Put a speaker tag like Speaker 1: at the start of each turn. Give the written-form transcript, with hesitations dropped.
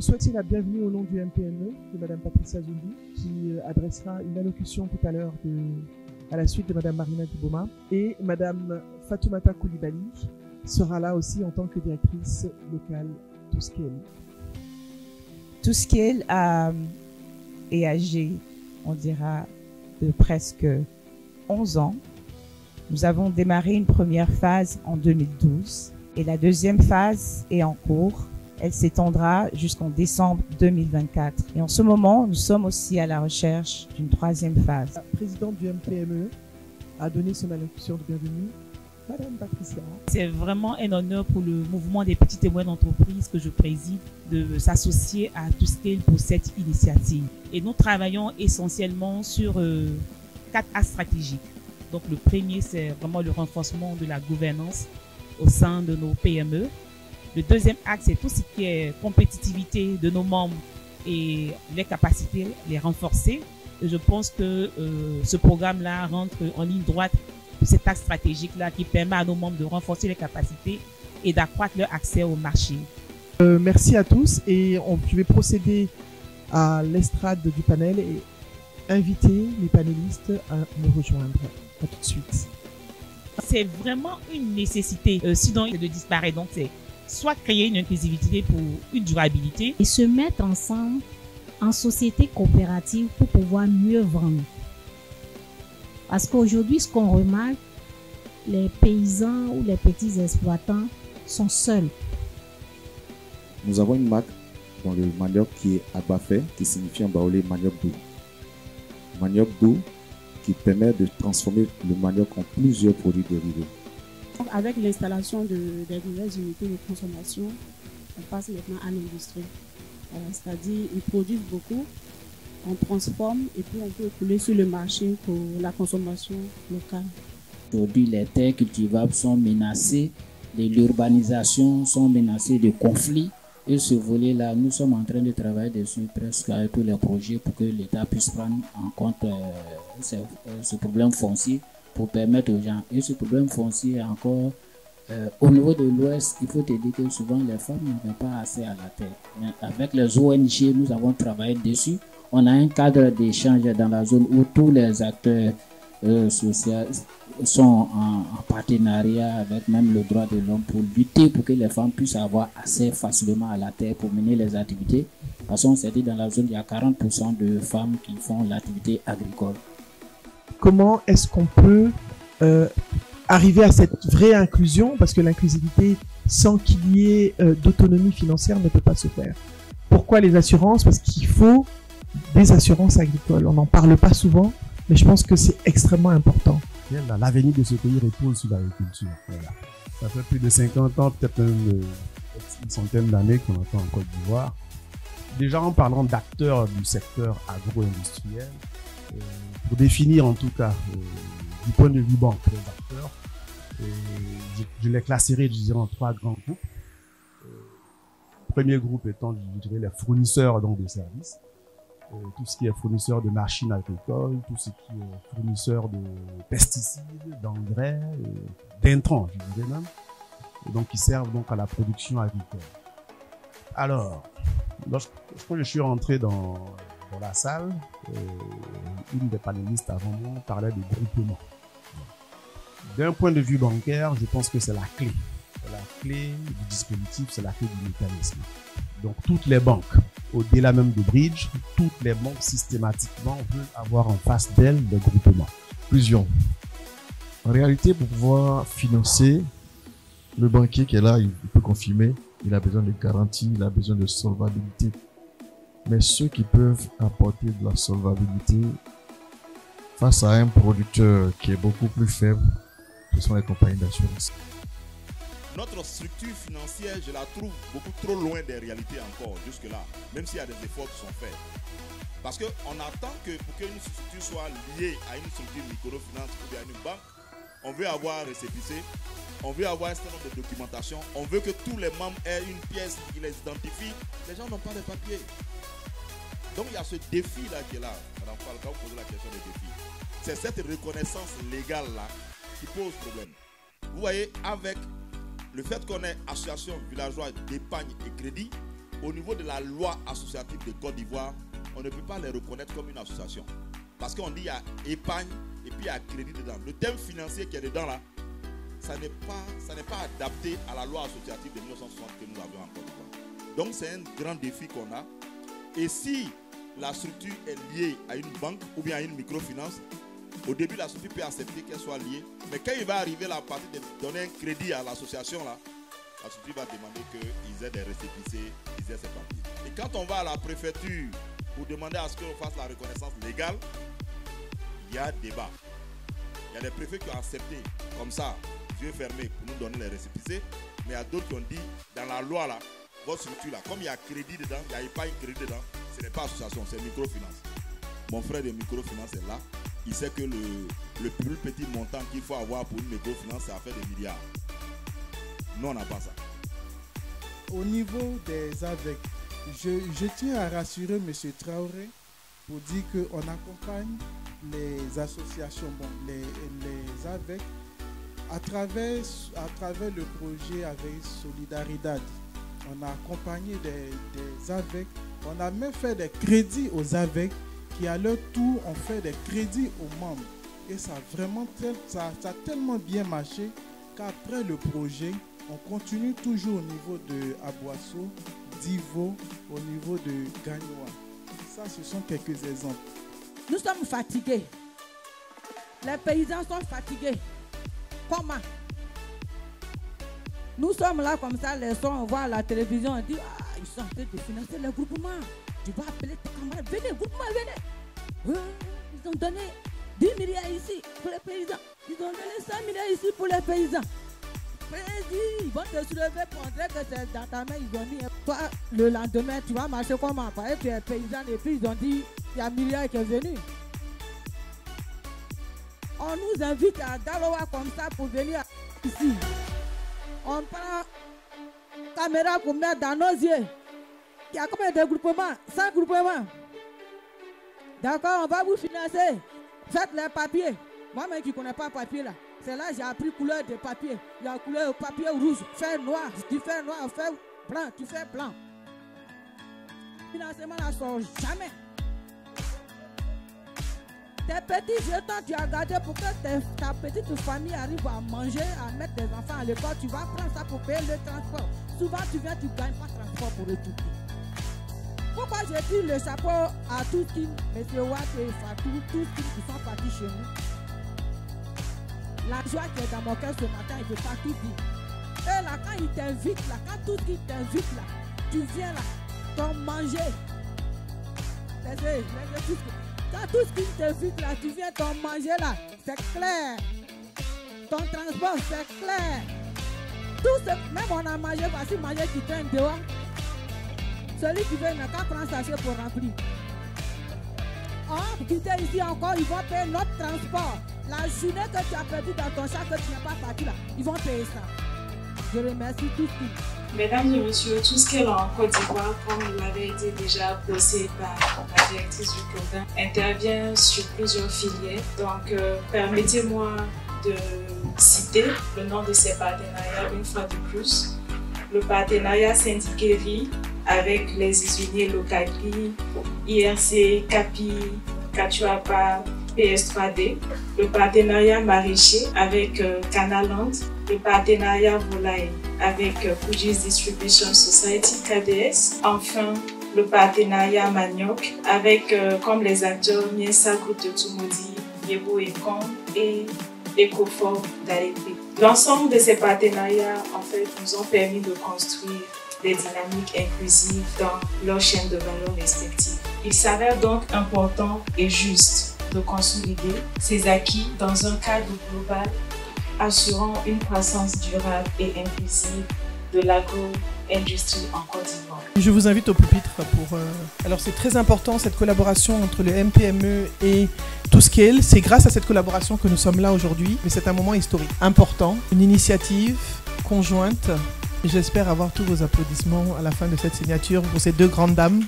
Speaker 1: souhaiter la bienvenue au nom du MPME de Mme Patricia Zumbi, qui adressera une allocution tout à l'heure à la suite de Mme Marina Diboma. Et Mme Fatoumata Koulibaly sera là aussi en tant que directrice locale ToScale.
Speaker 2: ToScale est âgé, on dira, de presque 11 ans. Nous avons démarré une première phase en 2012 et la deuxième phase est en cours. Elle s'étendra jusqu'en décembre 2024. Et en ce moment, nous sommes aussi à la recherche d'une troisième phase.
Speaker 1: La présidente du MPME a donné son allocution de bienvenue, Madame Patricia.
Speaker 3: C'est vraiment un honneur pour le mouvement des petites et moyennes entreprises que je préside de s'associer à ToScale pour cette initiative. Et nous travaillons essentiellement sur 4 axes stratégiques. Donc le premier, c'est vraiment le renforcement de la gouvernance au sein de nos PME. Le deuxième axe, c'est tout ce qui est compétitivité de nos membres et les capacités, les renforcer. Et je pense que ce programme-là rentre en ligne droite de cet axe stratégique-là qui permet à nos membres de renforcer les capacités et d'accroître leur accès au marché.
Speaker 1: Merci à tous et je vais procéder à l'estrade du panel et inviter les panélistes à me rejoindre. À tout de suite.
Speaker 3: C'est vraiment une nécessité, sinon de disparaître. Donc c'est soit créer une inclusivité pour une durabilité.
Speaker 4: Et se mettre ensemble en société coopérative pour pouvoir mieux vendre. Parce qu'aujourd'hui, ce qu'on remarque, les paysans ou les petits exploitants sont seuls.
Speaker 5: Nous avons une marque dans le manioc qui est Abafé, qui signifie en baoulé manioc doux. Manioc doux qui permet de transformer le manioc en plusieurs produits dérivés.
Speaker 6: Avec l'installation des nouvelles unités de consommation, on passe maintenant à l'industrie. C'est-à-dire, ils produisent beaucoup, on transforme et puis on peut écouler sur le marché pour la consommation locale.
Speaker 7: Aujourd'hui, les terres cultivables sont menacées, l'urbanisation sont menacées de conflits. Et ce volet-là, nous sommes en train de travailler dessus presque avec tous les projets pour que l'État puisse prendre en compte ce problème foncier pour permettre aux gens. Et ce problème foncier encore, au niveau de l'Ouest, il faut te dire que souvent les femmes n'ont pas accès à la terre. Mais avec les ONG, nous avons travaillé dessus. On a un cadre d'échange dans la zone où tous les acteurs sociaux sont en partenariat avec même le droit de l'homme pour lutter pour que les femmes puissent avoir accès facilement à la terre pour mener les activités. Parce qu'on s'est dit dans la zone, il y a 40% de femmes qui font l'activité agricole.
Speaker 1: Comment est-ce qu'on peut arriver à cette vraie inclusion, parce que l'inclusivité sans qu'il y ait d'autonomie financière ne peut pas se faire. Pourquoi les assurances? Parce qu'il faut des assurances agricoles. On n'en parle pas souvent, mais je pense que c'est extrêmement important.
Speaker 8: L'avenir de ce pays repose sur l'agriculture. Voilà. Ça fait plus de 50 ans, peut-être une centaine d'années qu'on entend en Côte d'Ivoire. Déjà en parlant d'acteurs du secteur agro-industriel, pour définir en tout cas du point de vue banque les acteurs, je les classerai, je dirais, en 3 grands groupes. Premier groupe étant, je dirais, les fournisseurs donc de services. Tout ce qui est fournisseur de machines agricoles, tout ce qui est fournisseur de pesticides, d'engrais, d'intrants, je dirais même, et donc qui servent donc à la production agricole. Alors, quand je suis rentré dans la salle, une des panélistes avant moi parlait de groupement. D'un point de vue bancaire, je pense que c'est la clé. C'est la clé du dispositif, c'est la clé du mécanisme. Donc toutes les banques, au-delà même de Bridge, toutes les banques systématiquement veulent avoir en face d'elles des groupements.
Speaker 9: Plusieurs. En réalité, pour pouvoir financer, le banquier qui est là, il peut confirmer, il a besoin de garantie, il a besoin de solvabilité. Mais ceux qui peuvent apporter de la solvabilité face à un producteur qui est beaucoup plus faible, ce sont les compagnies d'assurance.
Speaker 10: Notre structure financière, je la trouve beaucoup trop loin des réalités encore jusque-là, même s'il y a des efforts qui sont faits. Parce qu'on attend que pour qu'une structure soit liée à une structure microfinance ou bien à une banque, on veut avoir un récépissé, on veut avoir un certain nombre de documentation, on veut que tous les membres aient une pièce qui les identifie. Les gens n'ont pas de papier. Donc il y a ce défi-là qui est là. Madame Fall, quand vous posez la question des défis, c'est cette reconnaissance légale-là qui pose problème. Vous voyez, avec le fait qu'on ait association villageoise d'épargne et crédit, au niveau de la loi associative de Côte d'Ivoire, on ne peut pas les reconnaître comme une association. Parce qu'on dit qu'il y a épargne et puis il y a crédit dedans. Le thème financier qui est dedans là, ça n'est pas adapté à la loi associative de 1960 que nous avions en Côte d'Ivoire. Donc c'est un grand défi qu'on a. Et si la structure est liée à une banque ou bien à une microfinance, au début la structure peut accepter qu'elle soit liée. Mais quand il va arriver la partie de donner un crédit à l'association là, la structure va demander qu'ils aient des récépissés, qu'ils aient ces papiers. Et quand on va à la préfecture pour demander à ce qu'on fasse la reconnaissance légale, il y a débat. Il y a des préfets qui ont accepté comme ça, yeux fermés, pour nous donner les récépissés. Mais il y a d'autres qui ont dit, dans la loi là, votre structure là, comme il y a crédit dedans, il n'y a pas un crédit dedans, ce n'est pas association, c'est microfinance. Mon frère de microfinance est là. Il sait que le plus petit montant qu'il faut avoir pour une microfinance, c'est à faire des milliards. Nous, on n'a pas ça.
Speaker 11: Au niveau des AVEC, je tiens à rassurer M. Traoré pour dire qu'on accompagne les associations, les AVEC, à travers le projet avec Solidaridad. On a accompagné des AVEC, on a même fait des crédits aux AVEC qui à leur tour ont fait des crédits aux membres. Et ça a tellement bien marché qu'après le projet, on continue toujours au niveau de Aboisseau, d'Ivo, au niveau de Gagnoa. Ça, ce sont quelques exemples.
Speaker 12: Nous sommes fatigués. Les paysans sont fatigués. Comment? Nous sommes là comme ça, les sons, on voit à la télévision, on dit « Ah, ils sont en train de financer le groupement. Tu vas appeler tes camarades, venez, groupement, venez. » Ils ont donné 10 milliards ici pour les paysans. Ils ont donné 5 milliards ici pour les paysans. Ils vont te soulever pour montrer que c'est dans ta main. Ils ont dit, toi, le lendemain, tu vas marcher comment? Parce que tu es paysan et puis ils ont dit, il y a un milliard qui est venu. On nous invite à Daloa comme ça pour venir ici. On prend caméra pour mettre dans nos yeux. Il y a combien de groupements? 100 groupements. D'accord, on va vous financer. Faites les papiers. Moi-même qui ne connais pas le papier là. C'est là que j'ai appris couleur de papier. Il y a couleur papier rouge, fait noir. Tu fais noir, fait blanc, tu fais blanc. Le financement ne sort jamais. Tes petits jetons, tu as gardé pour que ta petite famille arrive à manger, à mettre tes enfants à l'école. Tu vas prendre ça pour payer le transport. Souvent, tu viens, tu ne gagnes pas de transport pour retourner. Pourquoi je tire le chapeau à tous qui, M. Watt et Fatou, tous qui sont partis chez nous? La joie qui est dans mon cœur ce matin, il ne veut pas tout dire. Et là, quand il t'invite, là, quand tout qui t'invite, là, tu viens là, t'en manger. Quand tout ce qui t'invite, là, tu viens t'en manger, là, c'est clair. Ton transport, c'est clair. Tout ce, même on a mangé, voici manger qui traîne dehors. Celui qui veut n'a qu'à prendre sachet pour remplir. Oh, quitter ici encore, ils vont payer notre transport. La journée que tu as perdu dans ton chat, que tu n'es pas parti là, ils vont payer ça. Je remercie tous.
Speaker 13: Mesdames et messieurs, tout ce qu'elle a en Côte d'Ivoire, comme il avait été déjà posé par la directrice du programme, intervient sur plusieurs filières. Donc, permettez-moi de citer le nom de ces partenariats une fois de plus. Le partenariat syndiquerie avec les usiniers Locagri, IRC, CAPI, Kachuapa, PS3D, le partenariat maraîcher avec Canaland, le partenariat volaille avec Fujis Distribution Society, KDS, enfin le partenariat manioc avec comme les acteurs Miensa Groupe de Tumodi, Yebo Econ et Ecofort d'Alépé. L'ensemble de ces partenariats en fait nous ont permis de construire des dynamiques inclusives dans leurs chaînes de valeur respectives. Il s'avère donc important et juste de consolider ces acquis dans un cadre global assurant une croissance durable et inclusive de l'agro-industrie en Côte d'Ivoire.
Speaker 1: Je vous invite au pupitre pour... Alors c'est très important cette collaboration entre le MPME et ToScale. C'est grâce à cette collaboration que nous sommes là aujourd'hui, mais c'est un moment historique important, une initiative conjointe. J'espère avoir tous vos applaudissements à la fin de cette signature pour ces deux grandes dames.